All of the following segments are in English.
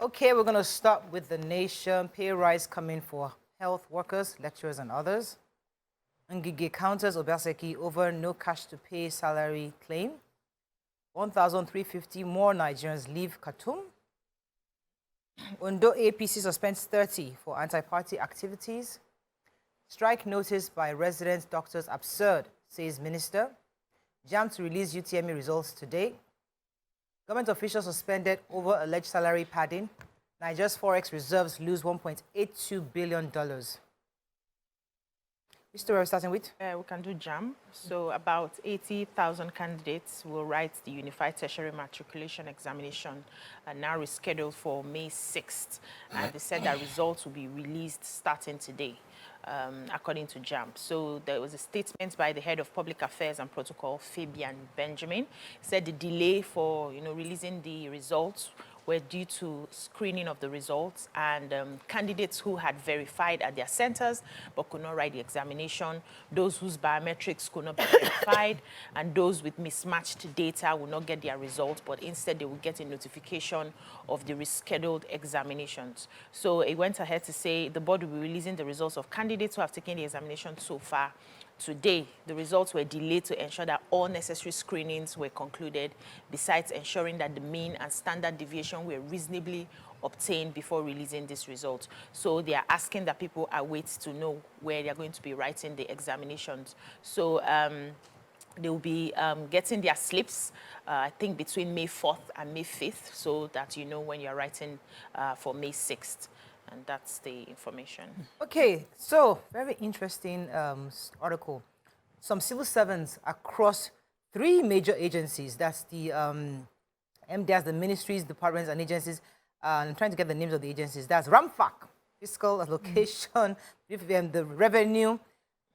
Okay, we're going to start with the nation. Pay rise coming for health workers, lecturers, and others. Ngige counters Obaseki over no cash to pay salary claim. 1,350 more Nigerians leave Khartoum. Ondo APC suspends 30 for anti-party activities. Strike notice by resident doctors absurd, says minister. JAMB to release UTME results today. Government officials suspended over alleged salary padding. Nigeria's forex reserves lose $1.82 billion. Which story are we starting with? We can do JAMB. So about 80,000 candidates will write the Unified Tertiary Matriculation Examination, now rescheduled for May 6th. And they said that results will be released starting today, according to JAMB. So there was a statement by the head of Public Affairs and Protocol, Fabian Benjamin. He said the delay for releasing the results were due to screening of the results and candidates who had verified at their centers but could not write the examination, those whose biometrics could not be verified, and those with mismatched data will not get their results, but instead they will get a notification of the rescheduled examinations. So it went ahead to say the board will be releasing the results of candidates who have taken the examination so far. Today, the results were delayed to ensure that all necessary screenings were concluded, besides ensuring that the mean and standard deviation were reasonably obtained before releasing this result. So they are asking that people await to know where they're going to be writing the examinations. So they will be getting their slips, I think, between May 4th and May 5th, so that you know when you're writing for May 6th. And that's the information. Okay, so very interesting article. Some civil servants across 3 major agencies, that's the MDAs, the ministries, departments, and agencies. I'm trying to get the names of the agencies. That's RAMFAC, Fiscal Allocation, the Revenue,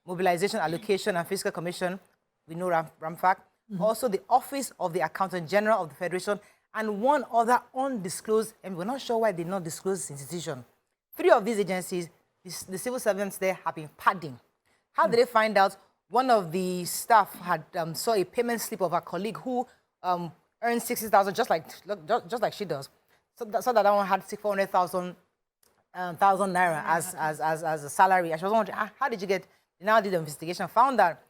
Mobilization, Allocation, and Fiscal Commission. We know RAMFAC. Also, the Office of the Accountant General of the Federation, and one other undisclosed, and we're not sure why they did not disclose this institution. 3 of these agencies, the civil servants there have been padding. How did they find out? One of the staff had saw a payment slip of a colleague who earned 60,000, just like she does. So that one had 400,000 naira as a salary. And she was wondering, how did you get? They now did the investigation, found that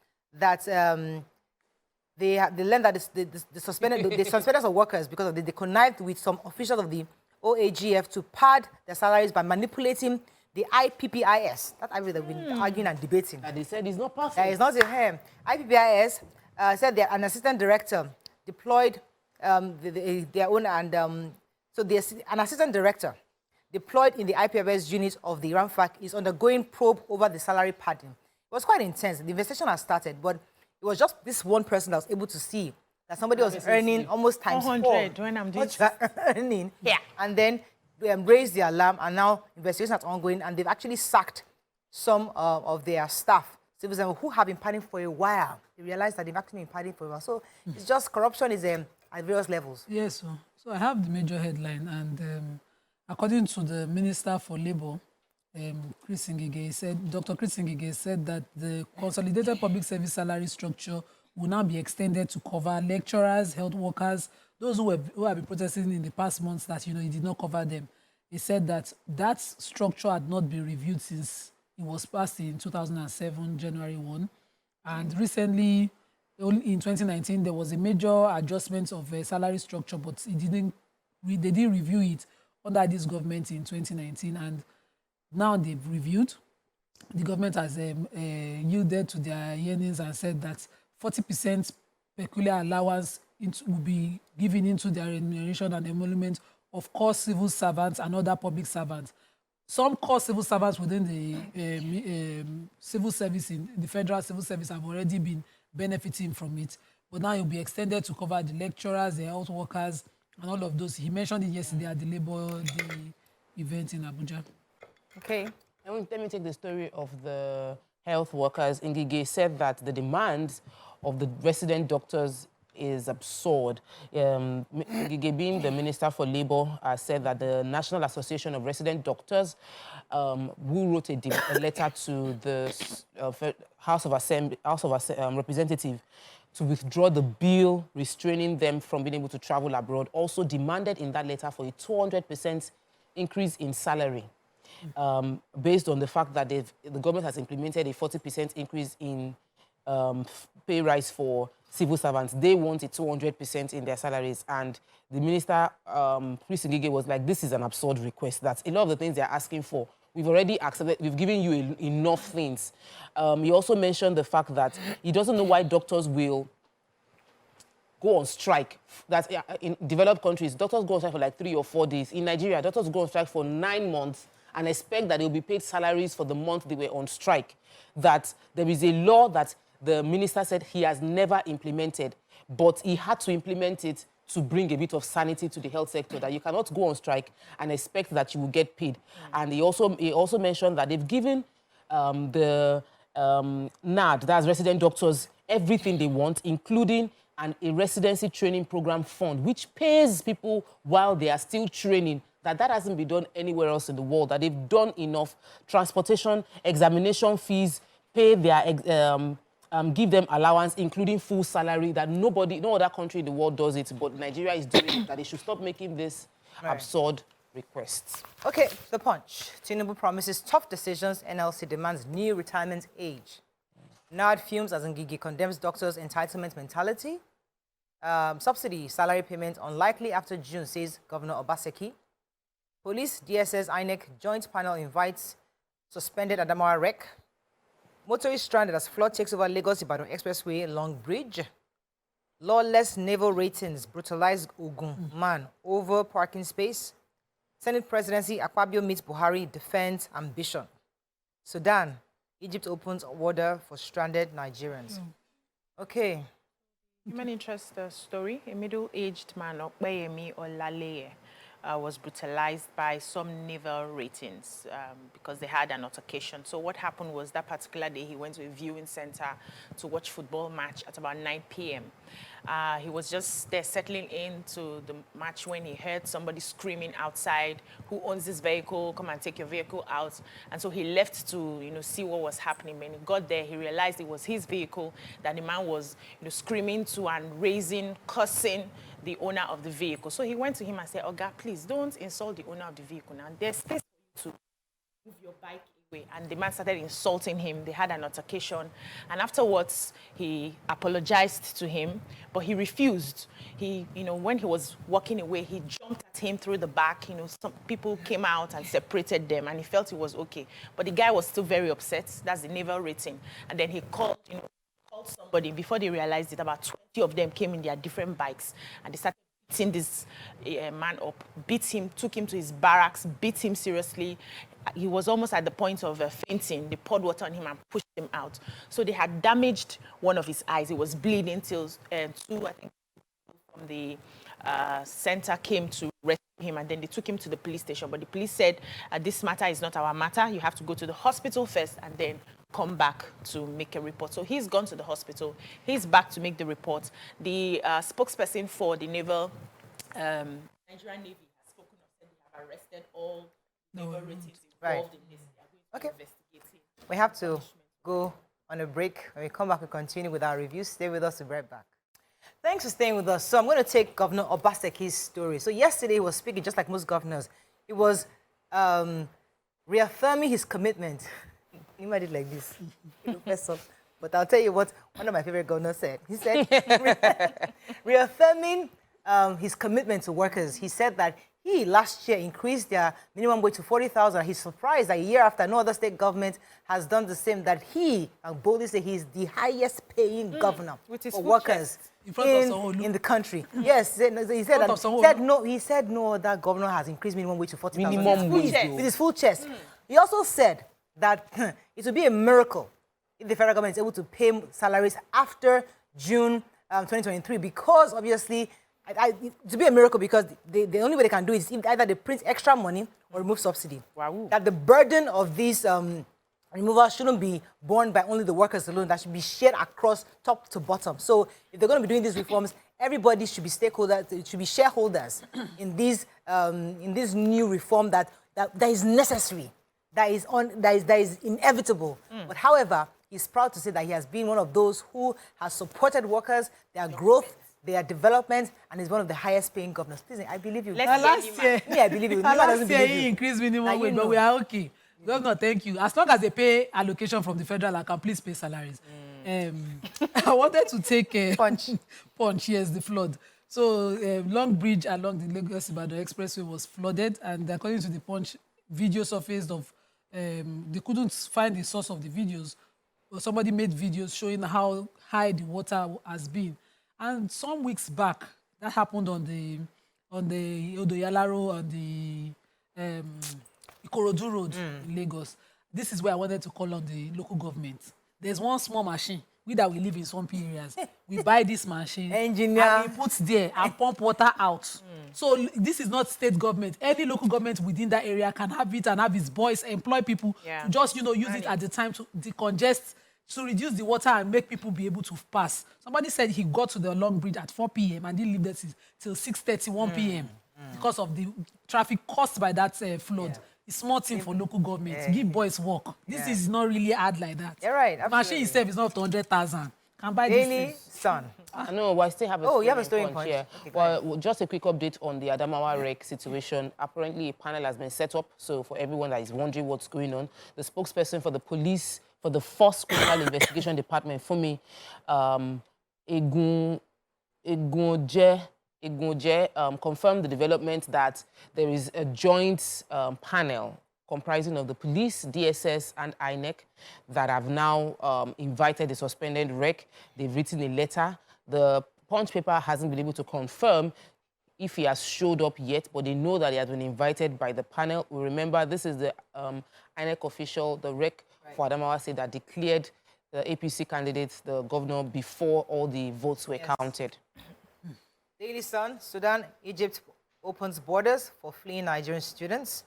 they learned that they suspended some workers because they connived with some officials of the OAGF to pad their salaries by manipulating the IPPIS. That I've been arguing and debating. And they said it's not perfect. It's not in him. IPPIS said that an assistant director deployed their own, and an assistant director deployed in the IPPIS unit of the RAMFAC is undergoing probe over the salary padding. It was quite intense. The investigation has started, but it was just this one person that was able to see that somebody was earning almost times 400 when I'm doing earning. Yeah. And then they raised the alarm, and now investigation is ongoing, and they've actually sacked some of their staff, civil servants, who have been padding for a while. They realized that they've actually been padding for a while. So it's just corruption is at various levels. Yes, so I have the major headline, and according to the Minister for Labour, Chris Ngige said, Dr. Chris Ngige said that the consolidated public service salary structure will now be extended to cover lecturers, health workers, those who have been protesting in the past months that, it did not cover them. He said that structure had not been reviewed since it was passed in 2007, January 1. And recently, in 2019, there was a major adjustment of salary structure, but they didn't review it under this government in 2019. And now they've reviewed. The government has yielded to their yearnings and said that 40% peculiar allowance will be given into their remuneration and emolument of core civil servants and other public servants. Some core civil servants within the civil service, in the federal civil service, have already been benefiting from it. But now it will be extended to cover the lecturers, the health workers, and all of those. He mentioned it yesterday at the Labour Day event in Abuja. Okay. Let me take the story of the health workers. Ngige said that the demands of the resident doctors is absurd. Ngige, being the Minister for Labour, said that the National Association of Resident Doctors, who wrote a letter to the House of Representatives to withdraw the bill restraining them from being able to travel abroad, also demanded in that letter for a 200% increase in salary based on the fact that the government has implemented a 40% increase in pay rise for civil servants. They wanted 200% in their salaries, and the minister, Chris Ngige, was like, this is an absurd request. That's a lot of the things they're asking for. We've already accepted, we've given you enough things. He also mentioned the fact that he doesn't know why doctors will go on strike. That in developed countries, doctors go on strike for like 3 or 4 days. In Nigeria, doctors go on strike for 9 months and expect that they'll be paid salaries for the month they were on strike. That there is a law that the minister said he has never implemented, but he had to implement it to bring a bit of sanity to the health sector, that you cannot go on strike and expect that you will get paid. And he also mentioned that they've given the NAD, that's resident doctors, everything they want, including a residency training program fund, which pays people while they are still training. That hasn't been done anywhere else in the world, that they've done enough transportation, examination fees, pay their, give them allowance, including full salary, that no other country in the world does it, but Nigeria is doing it, that they should stop making this absurd requests. Okay, The Punch. Tinubu promises tough decisions, NLC demands new retirement age. NAD fumes as Ngige condemns doctors' entitlement mentality. Subsidy, salary payment unlikely after June, says Governor Obaseki. Police, DSS, INEC joint panel invites suspended Adamawa REC. Motorist stranded as flood takes over Lagos-Ibadan Expressway Long Bridge. Lawless naval ratings brutalized Ogun man over parking space. Senate presidency, Akpabio meets Buhari, defends ambition. Sudan, Egypt opens order for stranded Nigerians. Okay. Human interest story. A middle-aged man, Okpeyemi Olaleye, was brutalized by some naval ratings because they had an altercation. So what happened was that particular day he went to a viewing center to watch football match at about 9 p.m. He was just there settling into the match when he heard somebody screaming outside, who owns this vehicle, come and take your vehicle out. And so he left to, see what was happening. When he got there, he realized it was his vehicle that the man was, screaming to and raising, cursing the owner of the vehicle. So he went to him and said, "Oga, please don't insult the owner of the vehicle now. There's space for you to move your bike away." And the man started insulting him. They had an altercation. And afterwards, he apologized to him, but he refused. He, when he was walking away, he jumped at him through the back. Some people came out and separated them, and he felt it was okay. But the guy was still very upset. That's the naval rating. And then he called, called somebody. Before they realized it, about 20 of them came in their different bikes, and they started beating this man up, beat him, took him to his barracks, beat him seriously. He was almost at the point of fainting. They poured water on him and pushed him out. So they had damaged one of his eyes. He was bleeding till 2, I think, from the center came to rescue him, and then they took him to the police station. But the police said, this matter is not our matter. You have to go to the hospital first and then come back to make a report. So he's gone to the hospital. He's back to make the report. The spokesperson for the Naval, Nigerian Navy has spoken of, said they have arrested all naval ratings involved in this. They are going to investigate it. We have to go on a break. When we come back, we continue with our review. Stay with us. We'll be right back. Thanks for staying with us. So I'm going to take Governor Obaseki's story. So yesterday he was speaking just like most governors. He was reaffirming his commitment. He might do it like this. But I'll tell you what one of my favorite governors said. He said, reaffirming his commitment to workers. He said that he last year increased their minimum wage to 40,000. He's surprised that a year after no other state government has done the same, that he, I'll boldly say, he's the highest paying governor for workers in the country. Yes, he said no other governor has increased minimum wage to 40,000. Minimum wage. With his full chest. He also said that it would be a miracle if the federal government is able to pay salaries after June 2023, because obviously, to be a miracle, because the only way they can do it is either they print extra money or remove subsidy. Wow. That the burden of these removal shouldn't be borne by only the workers alone. That should be shared across top to bottom. So if they're going to be doing these reforms, everybody should be stakeholders, should be shareholders in this new reform that is necessary, that is inevitable. But however, he's proud to say that he has been one of those who has supported workers, their growth, There are developments, and he's one of the highest paying governors. Please, I believe you. Let's Last year, Me, I believe you. Nima last doesn't year believe he you. increased minimum Now you wage, but know. we are okay. Governor, thank you. As long as they pay allocation from the federal account, please pay salaries. I wanted to take Punch, yes, the flood. So Long Bridge along the Lagos-Ibadan Expressway was flooded, and according to the Punch, video surfaced of, they couldn't find the source of the videos, but somebody made videos showing how high the water has been. And some weeks back, that happened on the Odoyalaro and the Ikorodu Road in Lagos. This is where I wanted to call on the local government. There's one small machine. We that we live in some areas, we buy this machine, Engineer, and we put there and pump water out. So this is not state government. Any local government within that area can have it and have its boys employ people to just, use it at the time to decongest, to reduce the water and make people be able to pass. Somebody said he got to the Long Bridge at 4 p.m. and didn't leave there till 6:31 p.m. because of the traffic caused by that flood. Yeah. It's small thing for local government. Give boys work. This is not really hard like that. You're right. The machine itself is not 100,000. Can buy this Daily thing. Sun. No, I still have a Oh, story you have a in story in Punch, Punch. yeah. Okay, Well, just a quick update on the Adamawa REC situation. Apparently, a panel has been set up. So for everyone that is wondering what's going on, the spokesperson for the police, for the Force Criminal Investigation Department, Fumi Egunje, confirmed the development that there is a joint panel comprising of the police, DSS, and INEC that have now invited the suspended REC. They've written a letter. The Punch paper hasn't been able to confirm if he has showed up yet, but they know that he has been invited by the panel. We remember this is the INEC official, the REC for Adamawa State, that declared the APC candidate, the governor, before all the votes were counted. Daily Sun, Sudan, Egypt opens borders for fleeing Nigerian students.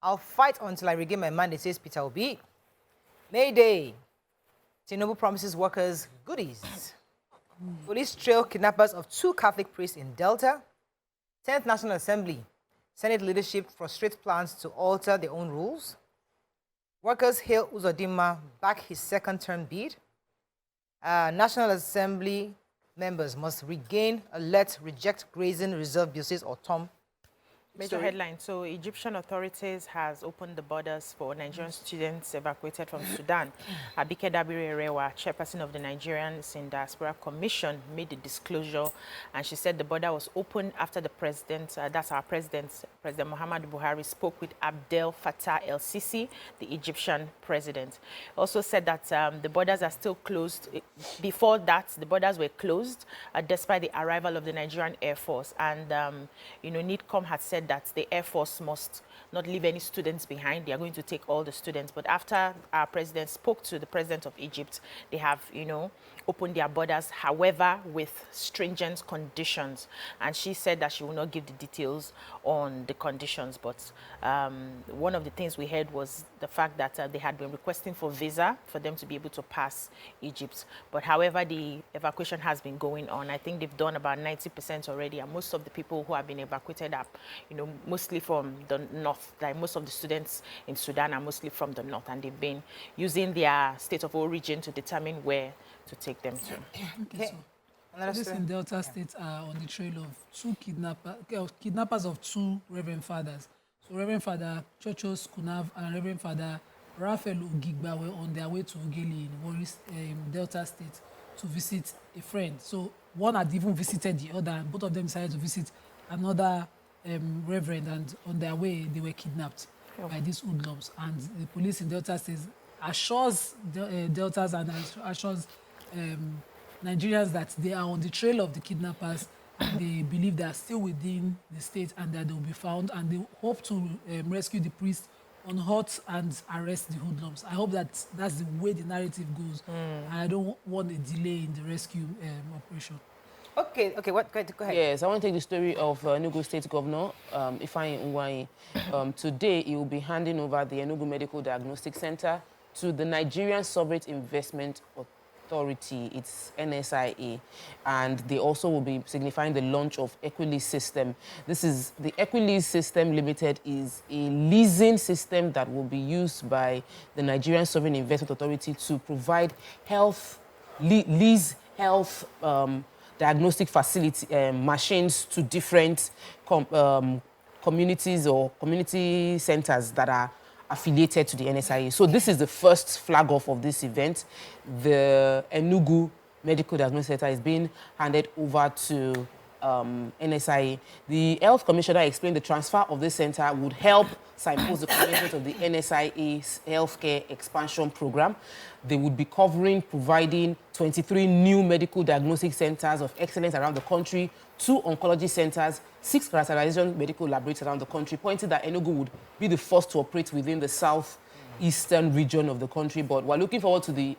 I'll fight until I regain my mandate, says Peter Obi. May Day. Tinubu promises workers goodies. Police trail kidnappers of 2 Catholic priests in Delta. 10th National Assembly. Senate leadership frustrates plans to alter their own rules. Workers hail Uzodinma back his 2nd-term bid. National Assembly members must regain, alert, reject grazing reserve bill, says Otom. Major headline. So Egyptian authorities has opened the borders for Nigerian students evacuated from Sudan. Abike Dabiri-Erewa, chairperson of the Nigerian Diaspora Commission, made the disclosure, and she said the border was opened after the president, that's our president, President Muhammadu Buhari, spoke with Abdel Fattah el-Sisi, the Egyptian president. Also said that the borders are still closed. Before that, the borders were closed despite the arrival of the Nigerian Air Force. And, NIDCOM had said that the Air Force must not leave any students behind. They are going to take all the students. But after our president spoke to the president of Egypt, they have, opened their borders, however, with stringent conditions. And she said that she will not give the details on the conditions. But one of the things we heard was the fact that they had been requesting for visa for them to be able to pass Egypt. But however, the evacuation has been going on. I think they've done about 90% already. And most of the people who have been evacuated are, mostly from the north. Like most of the students in Sudan are mostly from the north. And they've been using their state of origin to determine where to take them to. Okay, so police in Delta State are on the trail of 2 kidnappers of 2 Reverend Fathers. So Reverend Father Chochos Kunav and Reverend Father Raphael Ugigba were on their way to Ogeli in Delta State to visit a friend. So one had even visited the other, and both of them decided to visit another Reverend, and on their way they were kidnapped by these hoodlums. And the police in Delta State assures Deltas and assures Nigerians that they are on the trail of the kidnappers, and they believe they are still within the state and that they will be found, and they hope to rescue the priest, unhurt and arrest the hoodlums. I hope that that's the way the narrative goes. I don't want a delay in the rescue operation. Okay, go ahead. Yes, I want to take the story of Enugu State Governor Ifeanyi Nwanyi. Today, he will be handing over the Enugu Medical Diagnostic Center to the Nigerian Sovereign Investment Authority, it's NSIA, and they also will be signifying the launch of Equilease system. This is the Equilease system limited is a leasing system that will be used by the Nigerian Sovereign Investment Authority to provide lease health diagnostic facility machines to different communities or community centers that are affiliated to the NSIA. So this is the first flag off of this event. The Enugu Medical Diagnosis Center is being handed over to NSIA. The Health Commissioner explained the transfer of this center would help signpost the commitment of the NSIA's healthcare expansion program. They would be providing 23 new medical diagnostic centers of excellence around the country, 2 oncology centers, 6 characterization medical laboratories around the country, pointing that Enugu would be the first to operate within the southeastern region of the country. But we're looking forward to the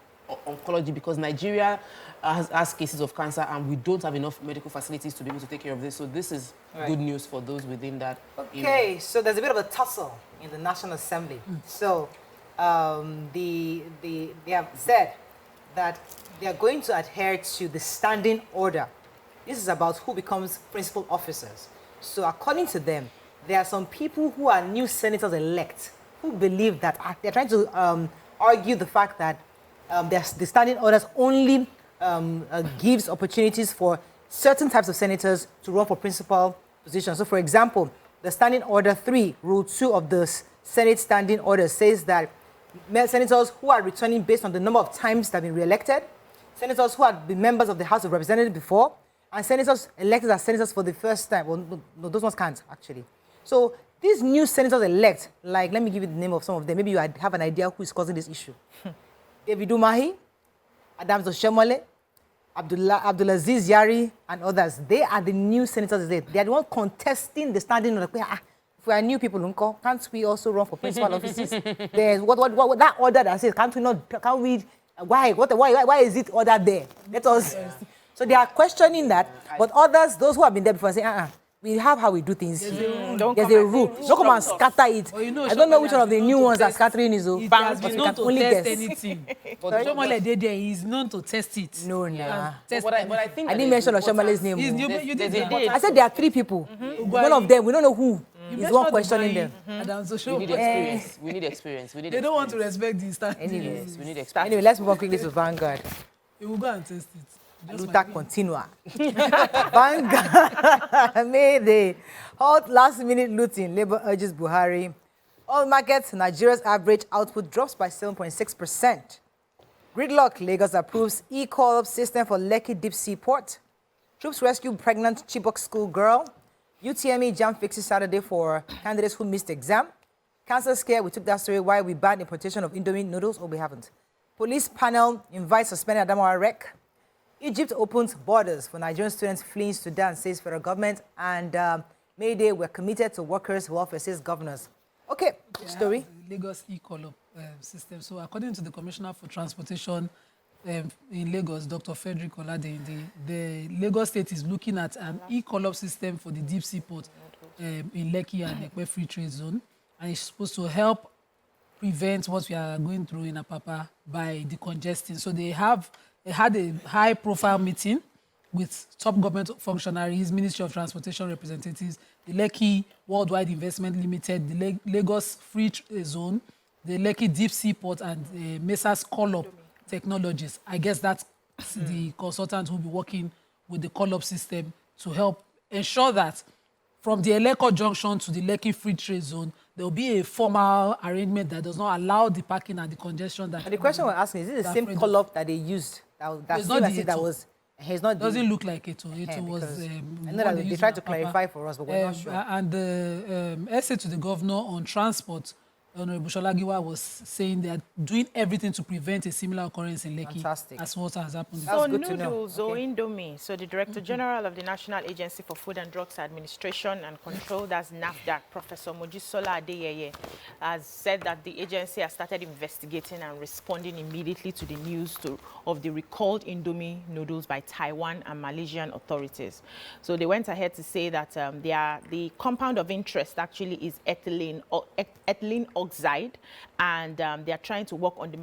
oncology because Nigeria has cases of cancer and we don't have enough medical facilities to be able to take care of this. So this is good news for those within that area. So there's a bit of a tussle in the National Assembly. So they have said that they are going to adhere to the standing order. This is about who becomes principal officers. So according to them, there are some people who are new senators-elect who believe that they're trying to argue the fact that the standing orders only gives opportunities for certain types of senators to run for principal positions. So for example, the Standing Order 3, Rule 2 of the Senate Standing Order says that senators who are returning based on the number of times they've been re-elected, senators who had been members of the House of Representatives before, and senators elected as senators for the first time. Well, no, those ones can't, actually. So these new senators-elect, like, let me give you the name of some of them. Maybe you have an idea who is causing this issue. David Umahi, Adams Oshomole, Abdulaziz Yari, and others. They are the new senators. They are the ones contesting the standing order. If we are new people, can't we also run for principal offices? There's what that order that says, why is it ordered there? Let us. So they are questioning that, but others, those who have been there before, say, we have how we do things. There's a rule. Don't come and scatter it. I don't know which one of the new ones are scattering is. It has been known to test anything. Oshomole Dede is known to test it. No, nah. But I think I didn't mention Oshomole's name. You did. I said there are 3 people. One of them, we don't know who. Is one questioning them. We need experience. We need experience. They don't want to respect the standards. Yes, we need experience. Anyway, let's move on quickly to Vanguard. You will go and test it. Luta continua. Vanguard made a hot last-minute looting. Labour urges Buhari. All markets, Nigeria's average output drops by 7.6%. Gridlock, Lagos approves e-call-up system for Lekki Deep Sea Port. Troops rescue pregnant Chibok school girl. UTME JAMB fixes Saturday for candidates who missed exam. Cancer scare, we took that story why we banned importation of Indomie noodles, or we haven't. Police panel invites suspended Adamawa REC. Egypt opens borders for Nigerian students fleeing Sudan, says federal government. And Mayday, we're committed to workers' welfare, says governors. Okay, story. Lagos e-call-up system. So according to the Commissioner for Transportation in Lagos, Dr. Frederick Olade, the Lagos State is looking at an e-call-up system for the deep sea port in Lekki and Ekpe Free Trade Zone. And it's supposed to help prevent what we are going through in Apapa by decongesting. So they had a high-profile meeting with top government functionaries, Ministry of Transportation representatives, the Lekki Worldwide Investment Limited, the Lagos Free Zone, the Lekki Deep Sea Port, and Mesa's Call-Up Technologies. I guess that's the consultant who will be working with the call-up system to help ensure that from the Eleko Junction to the Lekki Free Trade Zone, there will be a formal arrangement that does not allow the parking and the congestion. That and the question we're asking is it the same call-up that they used? That's not the that was. It's not. Doesn't look like it. It was. I know that they tried to clarify for us, but we're not sure. And the essay to the governor on transport, Honorable Sholagiwa, was saying they are doing everything to prevent a similar occurrence in Lekki. Fantastic. As what has happened. So noodles or Indomie. So the Director General of the National Agency for Food and Drugs Administration and Control, that's NAFDAC, Professor Mojisola Adeyeye, has said that the agency has started investigating and responding immediately to the news of the recalled Indomie noodles by Taiwan and Malaysian authorities. So they went ahead to say that the compound of interest actually is ethylene oxide, and they are trying to work on the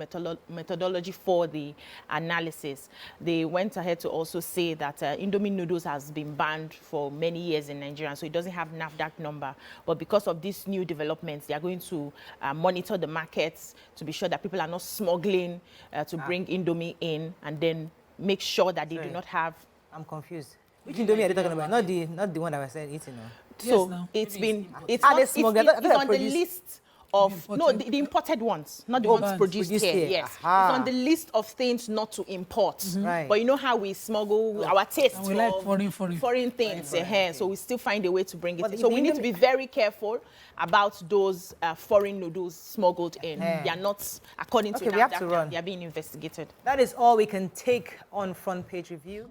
methodology for the analysis. They went ahead to also say that Indomie noodles has been banned for many years in Nigeria, so it doesn't have NAFDAC number. But because of these new developments, they are going to monitor the markets to be sure that people are not smoggling to bring Indomie in, and then make sure that they do not have I'm confused. Which Indomie are they talking about? Not the one that I said eating. No. So now. it's been, it's, Are not, they it's, smuggled? it's I thought on they the produced- list of, no, Imported. the imported ones, not the Oh, ones produced produced here, here. yes. Aha. It's on the list of things not to import. Right. But you know how we smuggle our taste And we like of foreign. things, so we still find a way to bring it But in. the So we need to Indomie- be very careful about those foreign noodles smuggled in. Yeah. They are not, according to Okay, we have NAFDAC, to run. they are being investigated. That is all we can take on Front Page Review.